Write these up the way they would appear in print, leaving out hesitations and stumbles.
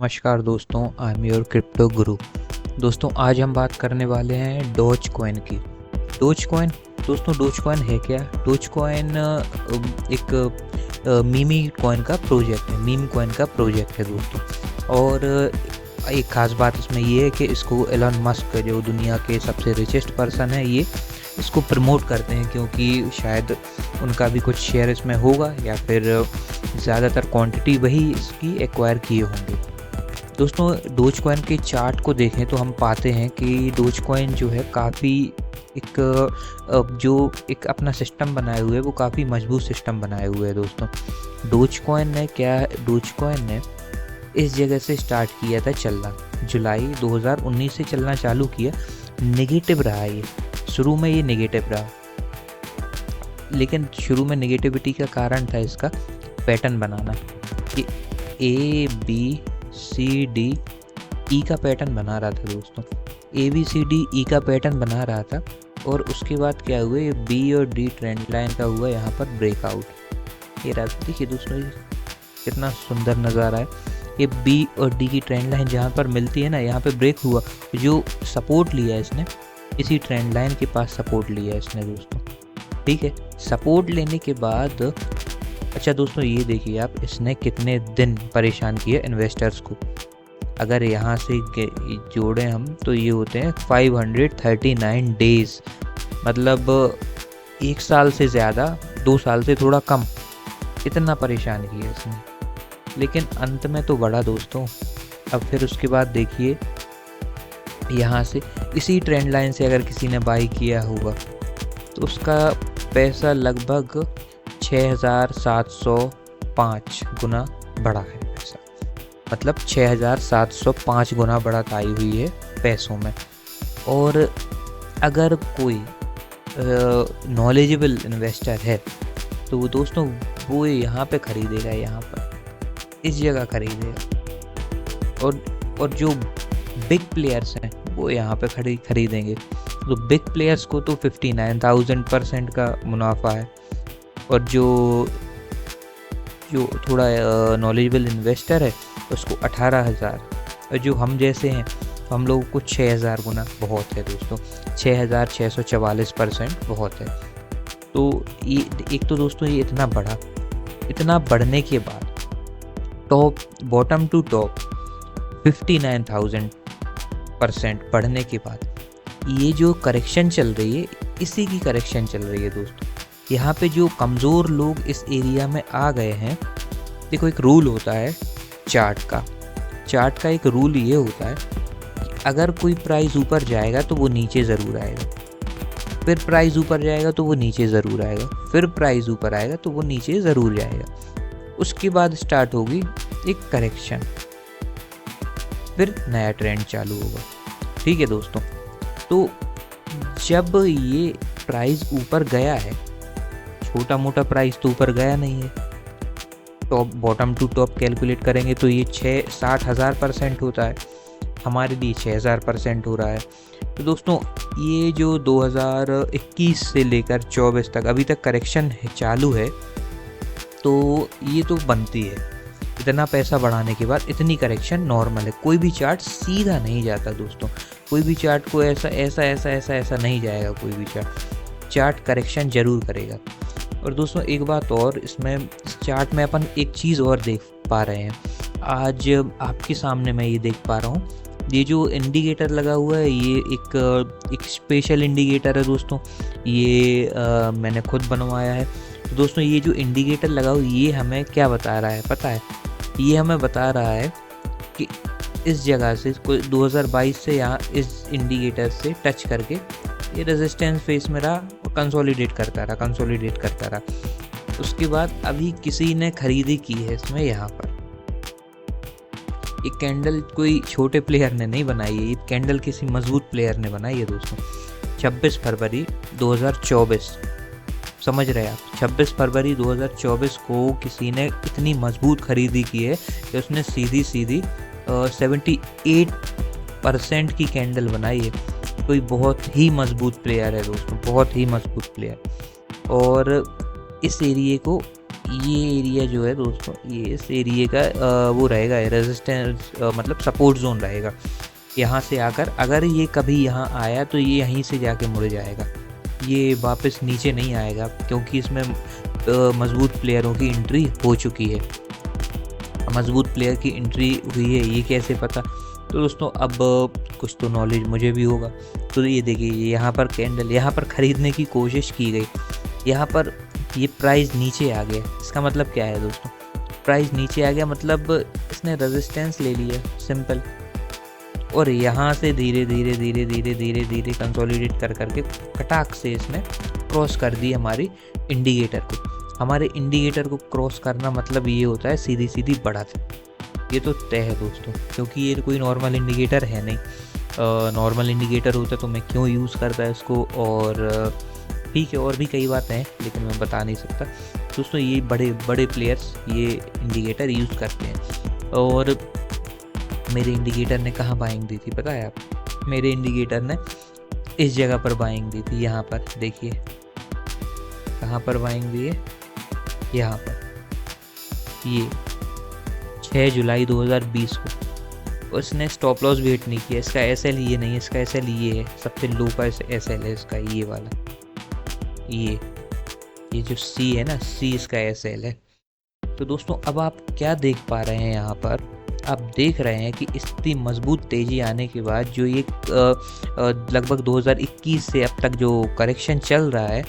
नमस्कार दोस्तों, I am your crypto गुरु। दोस्तों आज हम बात करने वाले हैं डोज कॉइन की। डोज कॉइन दोस्तों, डोज कॉइन है क्या? डोज कॉइन एक मीमी कॉइन का प्रोजेक्ट है, मीम कॉइन का प्रोजेक्ट है दोस्तों। और एक ख़ास बात इसमें ये है कि इसको एलन मस्क, जो दुनिया के सबसे रिचेस्ट पर्सन है, ये इसको प्रमोट करते हैं, क्योंकि शायद उनका भी कुछ शेयर इसमें होगा या फिर ज़्यादातर क्वांटिटी वही इसकी एक्वायर किए होंगे। दोस्तों डोज कॉइन के चार्ट को देखें तो हम पाते हैं कि डोज कॉइन जो है काफ़ी एक अपना सिस्टम बनाए हुए है, वो काफ़ी मजबूत सिस्टम बनाए हुए है दोस्तों। डोज कॉइन ने इस जगह से स्टार्ट किया था चलना, जुलाई 2019 से चलना चालू किया। नेगेटिव रहा ये, शुरू में ये नेगेटिव रहा, लेकिन शुरू में नेगेटिविटी का कारण था इसका पैटर्न बनाना कि ABCDE का पैटर्न बना रहा था दोस्तों। ABCDE का पैटर्न बना रहा था और उसके बाद क्या हुआ, ये B और D ट्रेंड लाइन का हुआ यहाँ पर ब्रेकआउट। ये देखिए दोस्तों, ये कितना सुंदर नज़ारा है। ये B और D की ट्रेंड लाइन जहाँ पर मिलती है ना, यहाँ पे ब्रेक हुआ। जो सपोर्ट लिया है इसने, इसी ट्रेंड लाइन के पास सपोर्ट लिया है इसने दोस्तों। ठीक है, सपोर्ट लेने के बाद अच्छा दोस्तों ये देखिए आप, इसने कितने दिन परेशान किए इन्वेस्टर्स को। अगर यहाँ से जोड़ें हम तो ये होते हैं 539 डेज, मतलब 1 साल से ज़्यादा, 2 साल से थोड़ा कम, इतना परेशान किया इसने। लेकिन अंत में तो बढ़ा दोस्तों। अब फिर उसके बाद देखिए यहाँ से इसी ट्रेंड लाइन से अगर किसी ने बाई किया होगा तो उसका पैसा लगभग 6705 गुना बढ़ा है पैसा, मतलब 6705 गुना बढ़त आई हुई है पैसों में। और अगर कोई नॉलेजेबल इन्वेस्टर है तो वो दोस्तों वो यहाँ पे ख़रीदेगा, यहाँ पर इस जगह ख़रीदेगा। और जो बिग प्लेयर्स हैं वो यहाँ पे खरीदेंगे। तो बिग प्लेयर्स को तो 59,000% का मुनाफा है, और जो थोड़ा नॉलेजेबल इन्वेस्टर है उसको 18,000, और जो हम जैसे हैं हम लोगों को 6,000 गुना बहुत है दोस्तों। 6,644% बहुत है। तो ये एक तो दोस्तों ये इतना बढ़ने के बाद टॉप बॉटम टू टॉप 59,000% बढ़ने के बाद ये जो करेक्शन चल रही है, इसी की करेक्शन चल रही है दोस्तों। यहाँ पे जो कमज़ोर लोग इस एरिया में आ गए हैं, देखो एक रूल होता है चार्ट का एक रूल ये होता है कि अगर कोई प्राइस ऊपर जाएगा तो वो नीचे ज़रूर आएगा, फिर प्राइस ऊपर जाएगा तो वो नीचे ज़रूर आएगा, फिर प्राइस ऊपर आएगा तो वो नीचे ज़रूर जाएगा। उसके बाद स्टार्ट होगी एक करेक्शन, फिर नया ट्रेंड चालू होगा। ठीक है दोस्तों, तो जब ये प्राइस ऊपर गया है, छोटा मोटा प्राइस तो ऊपर गया नहीं है, top bottom to top calculate करेंगे तो ये 60,000% होता है, हमारे लिए 6,000% हो रहा है। तो दोस्तों ये जो 2021 से लेकर 24 तक अभी तक करेक्शन चालू है, तो ये तो बनती है। इतना पैसा बढ़ाने के बाद इतनी करेक्शन नॉर्मल है। कोई भी चार्ट सीधा नहीं जाता दोस्तों, कोई भी चार्ट को ऐसा नहीं जाएगा। कोई भी चार्ट करेक्शन ज़रूर करेगा। और दोस्तों एक बात और, इसमें इस चार्ट में अपन एक चीज़ और देख पा रहे हैं। आज आपके सामने मैं ये देख पा रहा हूँ, ये जो इंडिकेटर लगा हुआ है, ये एक स्पेशल इंडिकेटर है दोस्तों। ये मैंने खुद बनवाया है। तो दोस्तों ये जो इंडिकेटर लगा हुआ, ये हमें क्या बता रहा है पता है? ये हमें बता रहा है कि इस जगह से 2022 से यहाँ इस इंडिकेटर से टच करके ये रेजिस्टेंस फेस में रहा और कंसोलिडेट करता रहा। उसके बाद अभी किसी ने खरीदी की है इसमें। यहाँ पर एक कैंडल कोई छोटे प्लेयर ने नहीं बनाई है, ये कैंडल किसी मजबूत प्लेयर ने बनाई है दोस्तों। 26 फरवरी 2024, समझ रहे हैं आप, 26 फरवरी 2024 को किसी ने इतनी मजबूत खरीदी की है कि उसने सीधी 78% की कैंडल बनाई है। कोई बहुत ही मजबूत प्लेयर है दोस्तों, बहुत ही मजबूत प्लेयर। और इस एरिए को ये एरिया जो है दोस्तों, ये इस एरिया का वो रहेगा रेजिस्टेंस, मतलब सपोर्ट जोन रहेगा। यहाँ से आकर अगर ये कभी यहाँ आया तो ये यहीं से जाके मुड़ जाएगा, ये वापस नीचे नहीं आएगा, क्योंकि इसमें मजबूत प्लेयरों की एंट्री हो चुकी है। मजबूत प्लेयर की एंट्री हुई है, ये कैसे पता? तो दोस्तों अब कुछ तो नॉलेज मुझे भी होगा। तो ये देखिए, यहाँ पर कैंडल, यहाँ पर ख़रीदने की कोशिश की गई, यहाँ पर ये प्राइस नीचे आ गया। इसका मतलब क्या है दोस्तों? प्राइस नीचे आ गया मतलब इसने रेजिस्टेंस ले लिया, सिंपल। और यहाँ से धीरे धीरे धीरे धीरे धीरे धीरे कंसोलिडेट कर करके कटाक से इसने क्रॉस कर दी हमारी इंडिकेटर को। हमारे इंडिकेटर को क्रॉस करना मतलब ये होता है सीधी सीधी बढ़त। ये तो तय है दोस्तों, क्योंकि ये कोई नॉर्मल इंडिकेटर है नहीं। नॉर्मल इंडिकेटर होता तो मैं क्यों यूज़ करता है इसको, और ठीक है और भी कई बातें हैं लेकिन मैं बता नहीं सकता दोस्तों। ये बड़े बड़े प्लेयर्स ये इंडिकेटर यूज़ करते हैं। और मेरे इंडिकेटर ने कहाँ बाइंग दी थी पता है आप? मेरे इंडिकेटर ने इस जगह पर बाइंग दी थी, यहाँ पर देखिए कहाँ पर बाइंग दी है, यहाँ पर ये 6 जुलाई 2020 को। उसने स्टॉप लॉस भी हिट नहीं किया। इसका एसएल ये नहीं है, इसका एसएल ये है, सबसे लो का एसएल है इसका, ये वाला, ये जो सी है ना, सी इसका एसएल है। तो दोस्तों अब आप क्या देख पा रहे हैं यहाँ पर? आप देख रहे हैं कि इतनी मजबूत तेज़ी आने के बाद जो ये लगभग 2021 से अब तक जो करेक्शन चल रहा है,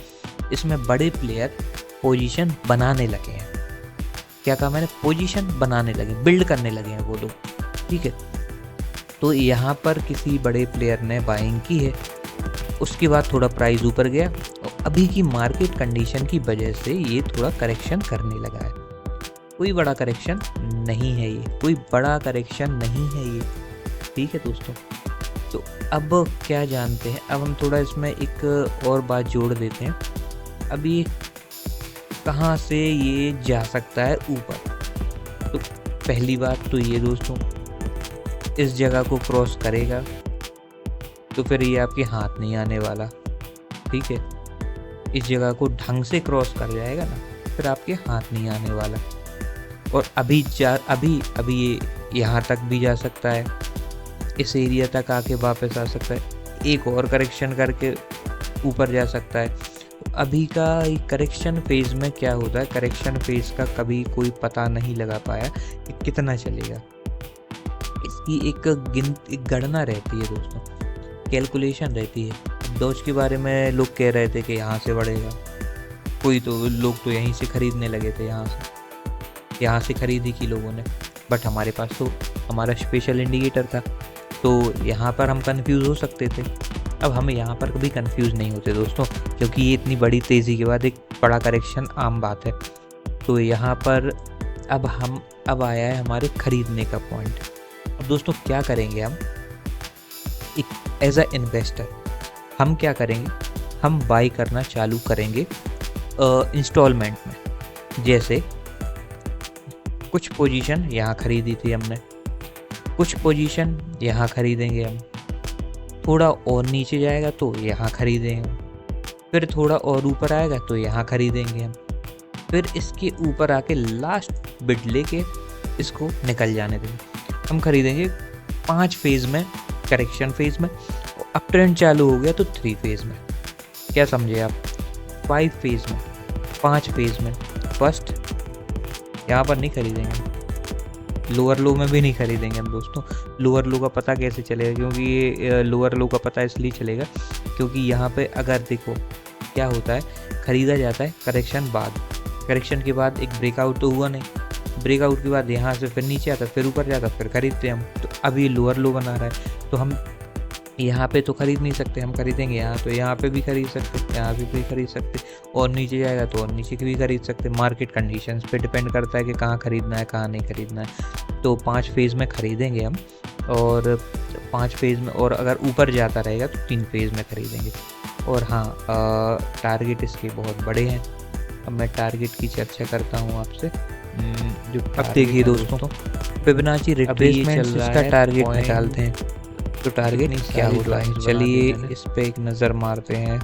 इसमें बड़े प्लेयर पोजीशन बनाने लगे हैं। क्या कहा मैंने? पोजीशन बनाने लगे, बिल्ड करने लगे हैं वो लोग, ठीक है। तो यहाँ पर किसी बड़े प्लेयर ने बाइंग की है, उसके बाद थोड़ा प्राइस ऊपर गया और अभी की मार्केट कंडीशन की वजह से ये थोड़ा करेक्शन करने लगा है। कोई बड़ा करेक्शन नहीं है ये, कोई बड़ा करेक्शन नहीं है ये, ठीक है दोस्तों। तो अब क्या जानते हैं, अब हम थोड़ा इसमें एक और बात जोड़ देते हैं। अभी कहाँ से ये जा सकता है ऊपर? तो पहली बात तो ये दोस्तों, इस जगह को क्रॉस करेगा तो फिर ये आपके हाथ नहीं आने वाला, ठीक है। इस जगह को ढंग से क्रॉस कर जाएगा ना, फिर आपके हाथ नहीं आने वाला। और अभी ये यहाँ तक भी जा सकता है, इस एरिया तक आके वापस आ सकता है, एक और करेक्शन करके ऊपर जा सकता है। तो अभी का करेक्शन फेज़ में क्या होता है, करेक्शन फेज़ का कभी कोई पता नहीं लगा पाया कि कितना चलेगा। इसकी एक गणना रहती है दोस्तों, कैलकुलेशन रहती है। डॉज के बारे में लोग कह रहे थे कि यहाँ से बढ़ेगा, कोई तो लोग तो यहीं से ख़रीदने लगे थे, यहाँ से ख़रीदी की लोगों ने। बट हमारे पास तो हमारा स्पेशल इंडिकेटर था, तो यहाँ पर हम कंफ्यूज हो सकते थे। अब हम यहाँ पर कभी कंफ्यूज नहीं होते दोस्तों, क्योंकि ये इतनी बड़ी तेज़ी के बाद एक बड़ा करेक्शन आम बात है। तो यहाँ पर अब आया है हमारे ख़रीदने का पॉइंट। अब दोस्तों क्या करेंगे हम, एक एज अ इन्वेस्टर हम क्या करेंगे, हम बाई करना चालू करेंगे इंस्टॉलमेंट में। जैसे कुछ पोजीशन यहाँ ख़रीदी थी हमने, कुछ पोजीशन यहाँ ख़रीदेंगे हम, थोड़ा और नीचे जाएगा तो यहाँ ख़रीदेंगे, फिर थोड़ा और ऊपर आएगा तो यहाँ ख़रीदेंगे हम, फिर इसके ऊपर आके लास्ट बिड लेके इसको निकल जाने देंगे। हम ख़रीदेंगे 5 फेज़ में, करेक्शन फेज़ में, और अप ट्रेंड चालू हो गया तो 3 फेज़ में। क्या समझे आप? 5 फेज़ में, 5 फेज़ में। फर्स्ट यहाँ पर नहीं खरीदेंगे, लोअर लो में भी नहीं खरीदेंगे हम दोस्तों। लोअर लो का पता कैसे चलेगा? क्योंकि ये लोअर लो का पता इसलिए चलेगा क्योंकि यहाँ पे अगर देखो क्या होता है, ख़रीदा जाता है करेक्शन बाद, करेक्शन के बाद एक ब्रेकआउट तो हुआ नहीं, ब्रेकआउट के बाद यहाँ से फिर नीचे आता, फिर ऊपर जाता, फिर खरीदते हम। तो अब ये लोअर लो बना रहा है, तो हम यहाँ पे तो ख़रीद नहीं सकते, हम खरीदेंगे यहाँ, तो यहाँ पे भी खरीद सकते, यहाँ पे भी खरीद सकते, और नीचे जाएगा तो और नीचे की भी खरीद सकते। मार्केट कंडीशंस पे डिपेंड करता है कि कहाँ ख़रीदना है, कहाँ नहीं ख़रीदना है। तो 5 फेज़ में ख़रीदेंगे हम, और 5 फेज़ में, और अगर ऊपर जाता रहेगा तो 3 फेज़ में ख़रीदेंगे। और हाँ, टारगेट इसके बहुत बड़े हैं। अब मैं टारगेट की चर्चा करता हूँ आपसे। जो अब देखिए दोस्तों, फिबोनाची रिट्रेसमेंट से इसका टारगेट निकालते हैं। तो टारगेट क्या होता है, चलिए इस पे एक नज़र मारते हैं।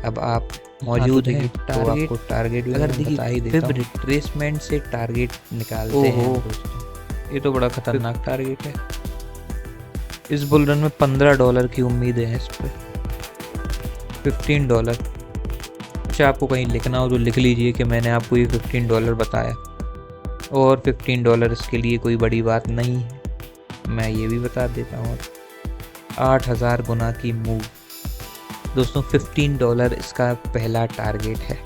अब आप मौजूद है। तो टारगेट आपको टारगेट भी अगर मैं बता ही देखिए देता फिब हूँ। रिट्रेसमेंट से टारगेट निकालते हैं ओहो, दोस्तों। ये तो बड़ा खतरनाक टारगेट है। इस बुल रन में $15 की उम्मीद है इस पर, $15। अच्छा, आपको कहीं लिखना हो तो लिख लीजिए कि मैंने आपको ये $15 बताया, और $15 इसके लिए कोई बड़ी बात नहीं है, मैं ये भी बता देता हूँ। 8000 गुना की मूव दोस्तों। $15 इसका पहला टारगेट है।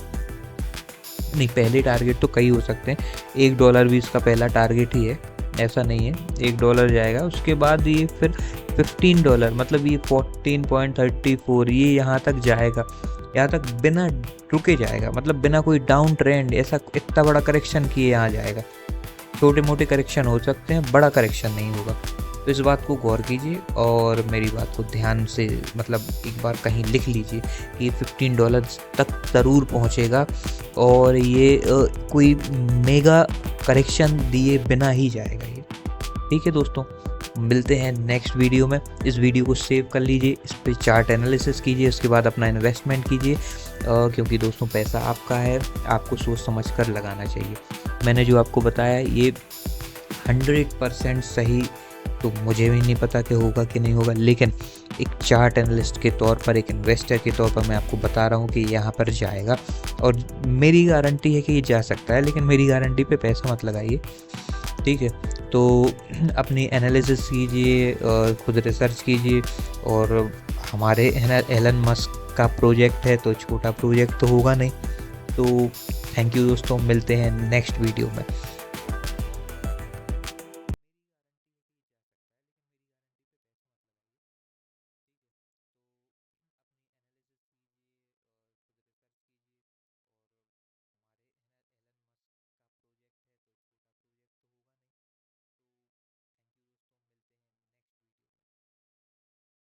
नहीं, पहले टारगेट तो कई हो सकते हैं, $1 भी इसका पहला टारगेट ही है, ऐसा नहीं है। $1 जाएगा, उसके बाद ये फिर $15, मतलब ये 14.34, ये यहाँ तक जाएगा, यहाँ तक बिना रुके जाएगा, मतलब बिना कोई डाउन ट्रेंड, ऐसा इतना बड़ा करेक्शन किए यहाँ जाएगा। छोटे मोटे करेक्शन हो सकते हैं, बड़ा करेक्शन नहीं होगा। तो इस बात को गौर कीजिए और मेरी बात को ध्यान से मतलब एक बार कहीं लिख लीजिए कि $15 तक ज़रूर पहुंचेगा, और ये कोई मेगा करेक्शन दिए बिना ही जाएगा ये। ठीक है दोस्तों, मिलते हैं नेक्स्ट वीडियो में। इस वीडियो को सेव कर लीजिए, इस पर चार्ट एनालिसिस कीजिए, उसके बाद अपना इन्वेस्टमेंट कीजिए, क्योंकि दोस्तों पैसा आपका है, आपको सोच समझ कर लगाना चाहिए। मैंने जो आपको बताया ये 100% सही तो मुझे भी नहीं पता कि होगा कि नहीं होगा, लेकिन एक चार्ट एनालिस्ट के तौर पर, एक इन्वेस्टर के तौर पर मैं आपको बता रहा हूँ कि यहाँ पर जाएगा, और मेरी गारंटी है कि ये जा सकता है, लेकिन मेरी गारंटी पे पैसा मत लगाइए। ठीक है, तो अपनी एनालिसिस कीजिए, खुद रिसर्च कीजिए, और हमारे एलन मस्क का प्रोजेक्ट है तो छोटा प्रोजेक्ट तो होगा नहीं। तो थैंक यू दोस्तों, मिलते हैं नेक्स्ट वीडियो में।